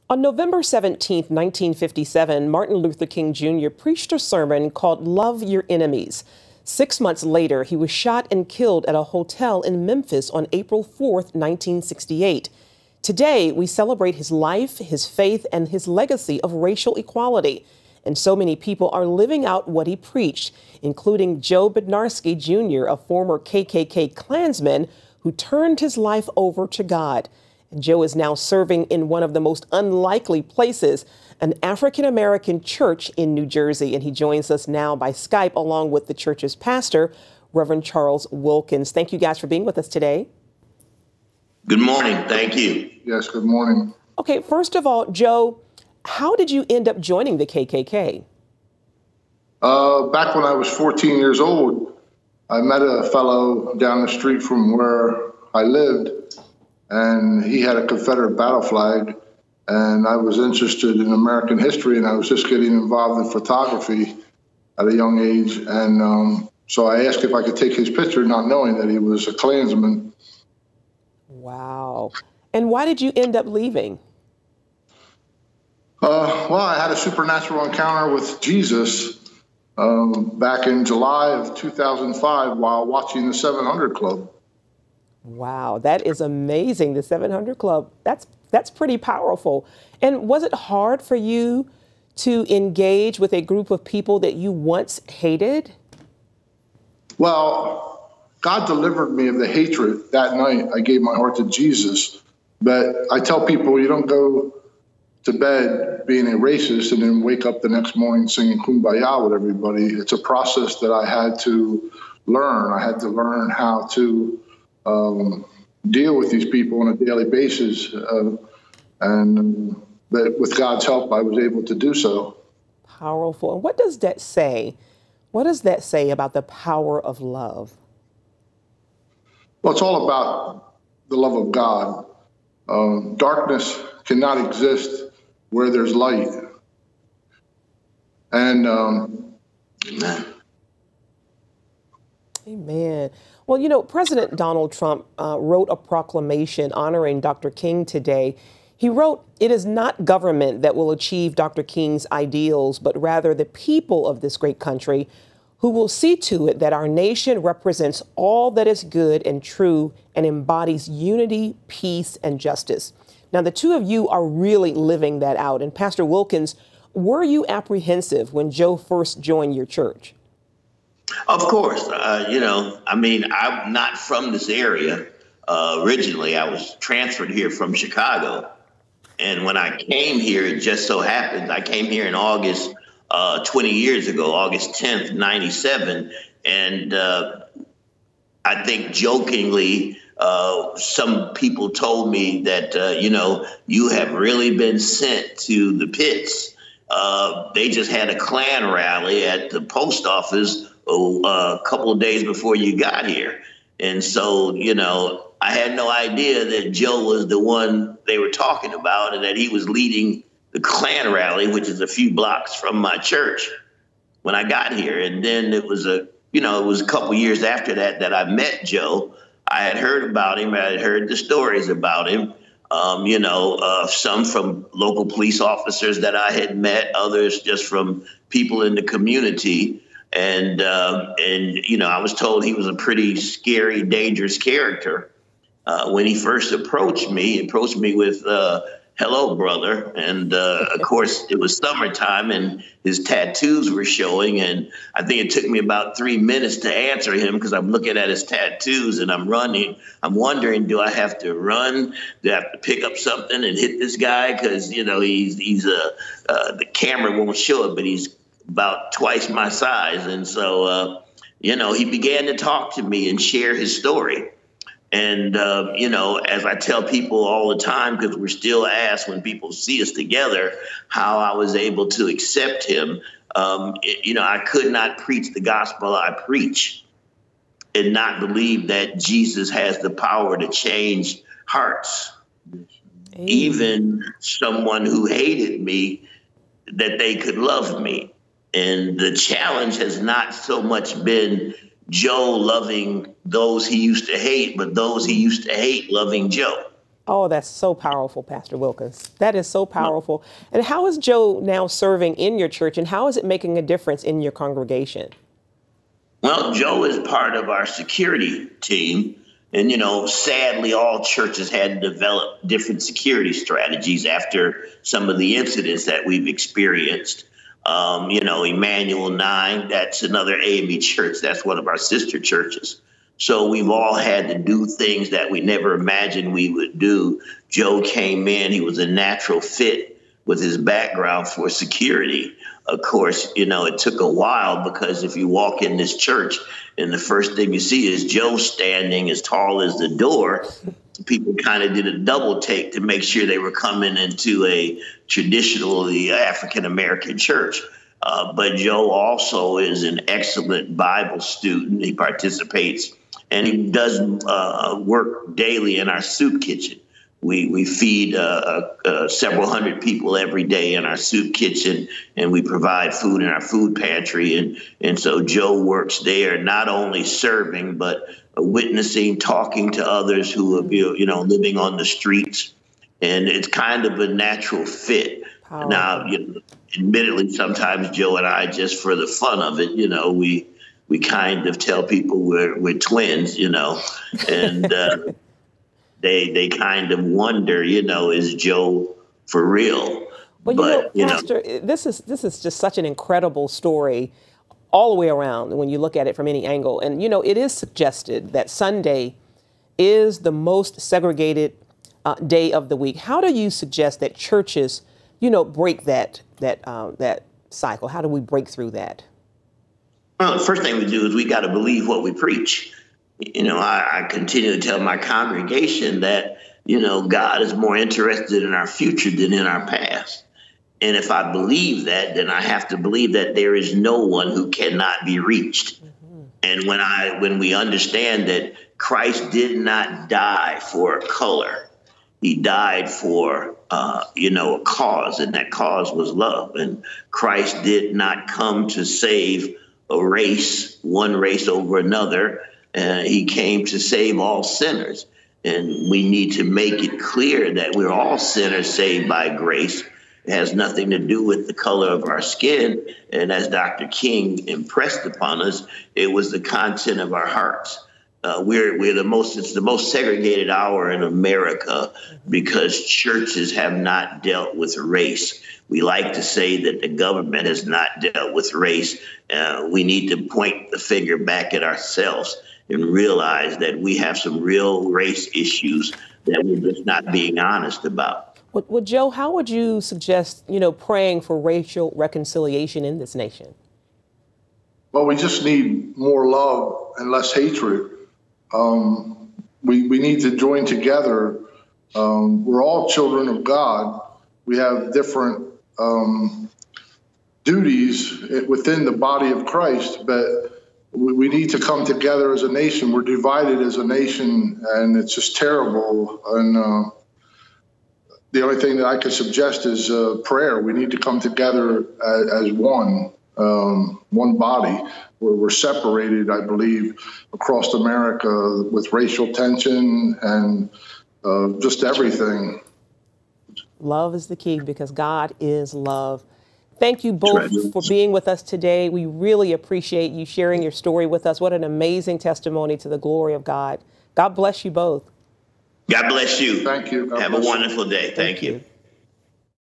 On November 17, 1957, Martin Luther King Jr. preached a sermon called Love Your Enemies. 6 months later, he was shot and killed at a hotel in Memphis on April 4, 1968. Today, we celebrate his life, his faith, and his legacy of racial equality. And so many people are living out what he preached, including Joe Bednarski Jr., a former KKK Klansman who turned his life over to God. And Joe is now serving in one of the most unlikely places, an African-American church in New Jersey. And he joins us now by Skype along with the church's pastor, Reverend Charles Wilkins. Thank you guys for being with us today. Good morning. Thank you. Yes, good morning. Okay, first of all, Joe, how did you end up joining the KKK? Back when I was 14 years old, I met a fellow down the street from where I lived, and he had a Confederate battle flag, and I was interested in American history, and I was just getting involved in photography at a young age. And so I asked if I could take his picture, not knowing that he was a Klansman. Wow. And why did you end up leaving? Well, I had a supernatural encounter with Jesus back in July of 2005 while watching the 700 Club. Wow, that is amazing. The 700 Club, that's pretty powerful. And was it hard for you to engage with a group of people that you once hated? Well, God delivered me of the hatred that night. I gave my heart to Jesus. But I tell people, you don't go to bed being a racist and then wake up the next morning singing Kumbaya with everybody. It's a process that I had to learn. I had to learn how to deal with these people on a daily basis. And with God's help, I was able to do so. Powerful. And what does that say? What does that say about the power of love? Well, it's all about the love of God. Darkness cannot exist where there's light. And Amen. Well, you know, President Donald Trump wrote a proclamation honoring Dr. King today. He wrote, "It is not government that will achieve Dr. King's ideals, but rather the people of this great country who will see to it that our nation represents all that is good and true and embodies unity, peace, and justice." Now, the two of you are really living that out. And Pastor Wilkins, were you apprehensive when Joe first joined your church? Of course. I'm not from this area. Originally, I was transferred here from Chicago. And when I came here, it just so happened, I came here in August 20 years ago, August 10th, 97. And I think jokingly, some people told me that, you have really been sent to the pits. They just had a Klan rally at the post office a couple of days before you got here. And so, I had no idea that Joe was the one they were talking about and that he was leading the Klan rally, which is a few blocks from my church when I got here. And then it was a couple years after that that I met Joe. I had heard about him. I had heard the stories about him, some from local police officers that I had met, others just from people in the community. And I was told he was a pretty scary, dangerous character. When he first approached me with, "Hello, brother." And of course, it was summertime and his tattoos were showing. And I think it took me about 3 minutes to answer him because I'm looking at his tattoos and I'm running. I'm wondering, do I have to run? Do I have to pick up something and hit this guy? Because, the camera won't show it, but he's about twice my size. And so, he began to talk to me and share his story. And, as I tell people all the time, because we're still asked when people see us together, how I was able to accept him. I could not preach the gospel I preach and not believe that Jesus has the power to change hearts. Amen. Even someone who hated me, that they could love me. And the challenge has not so much been Joe loving those he used to hate, but those he used to hate loving Joe. Oh, that's so powerful, Pastor Wilkins. That is so powerful. And how is Joe now serving in your church, and how is it making a difference in your congregation? Well, Joe is part of our security team. And, sadly, all churches had to develop different security strategies after some of the incidents that we've experienced. Emmanuel 9, that's another AME church. That's one of our sister churches. So we've all had to do things that we never imagined we would do. Joe came in, he was a natural fit with his background for security. Of course, it took a while, because if you walk in this church and the first thing you see is Joe standing as tall as the door, people kind of did a double take to make sure they were coming into a traditionally African-American church. But Joe also is an excellent Bible student. He participates and he does work daily in our soup kitchen. We feed several hundred people every day in our soup kitchen, and we provide food in our food pantry. And so Joe works there, not only serving, but witnessing, talking to others who are, living on the streets. And it's kind of a natural fit. Powerful. Now, admittedly, sometimes Joe and I, just for the fun of it, we kind of tell people we're twins, and they kind of wonder, is Joe for real? Well, Pastor, this is just such an incredible story all the way around when you look at it from any angle. And, it is suggested that Sunday is the most segregated day of the week. How do you suggest that churches, break that cycle? How do we break through that? Well, the first thing we do is we got to believe what we preach. I continue to tell my congregation that, God is more interested in our future than in our past. And if I believe that, then I have to believe that there is no one who cannot be reached. Mm-hmm. And when we understand that Christ did not die for a color, he died for, a cause, and that cause was love. And Christ did not come to save a race, one race over another. He came to save all sinners. And we need to make it clear that we're all sinners saved by grace. It has nothing to do with the color of our skin. And as Dr. King impressed upon us, it was the content of our hearts. It's the most segregated hour in America because churches have not dealt with race. We like to say that the government has not dealt with race. We need to point the finger back at ourselves and realize that we have some real race issues that we're just not being honest about. Well, Joe, how would you suggest, praying for racial reconciliation in this nation? Well, we just need more love and less hatred. We need to join together. We're all children of God. We have different duties within the body of Christ, but we need to come together as a nation. We're divided as a nation, and it's just terrible. And the only thing that I could suggest is prayer. We need to come together as one body. We're separated, I believe, across America with racial tension and just everything. Love is the key because God is love. Thank you both for being with us today. We really appreciate you sharing your story with us. What an amazing testimony to the glory of God. God bless you both. God bless you. Thank you. Have a wonderful day. Thank you.